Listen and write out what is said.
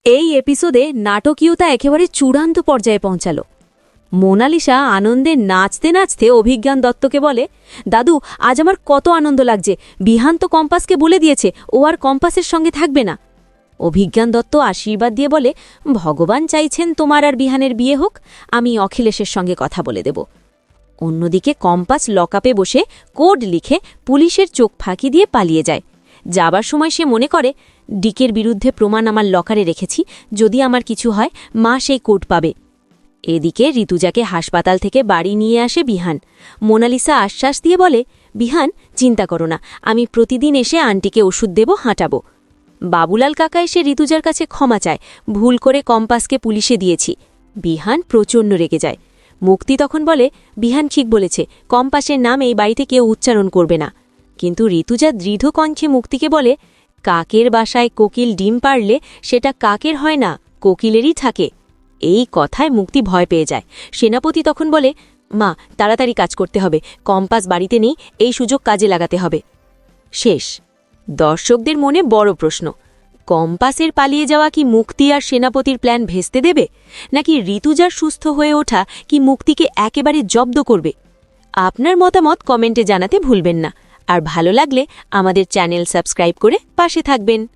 এই এপিসোডে নাটকীয়তা একেবারে চূড়ান্ত পর্যায়ে পৌঁছালো। মোনালিসা আনন্দে নাচতে নাচতে অভিজ্ঞান দত্তকে বলে, দাদু, আজ আমার কত আনন্দ লাগছে, বিহান তো কম্পাসকে বলে দিয়েছে ও আর কম্পাসের সঙ্গে থাকবে না। অভিজ্ঞান দত্ত আশীর্বাদ দিয়ে বলে, ভগবান চাইছেন তোমার আর বিহানের বিয়ে হোক, আমি অখিলেশের সঙ্গে কথা বলে দেব। অন্যদিকে কম্পাস লকআপে বসে কোড লিখে পুলিশের চোখ ফাঁকি দিয়ে পালিয়ে যায়। যাবার সময় সে মনে করে, ডিকের বিরুদ্ধে প্রমাণ আমার লকারে রেখেছি, যদি আমার কিছু হয় মা সেই কোড পাবে। এদিকে ঋতুজাকে হাসপাতাল থেকে বাড়ি নিয়ে আসে বিহান। মোনালিসা আশ্বাস দিয়ে বলে, বিহান, চিন্তা করো না, আমি প্রতিদিন এসে আন্টিকে ওষুধ দেব, হাঁটাবো। বাবুলাল কাকা এসে ঋতুজার কাছে ক্ষমা চায়, ভুল করে কম্পাসকে পুলিশে দিয়েছি। বিহান প্রচণ্ড রেগে যায়। মুক্তি তখন বলে, বিহান ঠিক বলেছে, কম্পাসের নাম এই বাড়িতে কেউ উচ্চারণ করবে না। কিন্তু ঋতুজা দৃঢ় কণ্ঠে মুক্তিকে বলে, কাকের বাসায় কোকিল ডিম পাড়লে সেটা কাকের হয় না, কোকিলেরই থাকে। এই কথায় মুক্তি ভয় পেয়ে যায়। সেনাপতি তখন বলে, মা, তাড়াতাড়ি কাজ করতে হবে, কম্পাস বাড়িতে নেই, এই সুযোগ কাজে লাগাতে হবে। শেষ। দর্শকদের মনে বড় প্রশ্ন, কম্পাসের পালিয়ে যাওয়া কি মুক্তি আর সেনাপতির প্ল্যান ভেস্তে দেবে, নাকি ঋতুজার সুস্থ হয়ে ওঠা কি মুক্তিকে একেবারে জব্দ করবে? আপনার মতামত কমেন্টে জানাতে ভুলবেন না। আর ভালো লাগলে আমাদের চ্যানেল সাবস্ক্রাইব করে পাশে থাকবেন।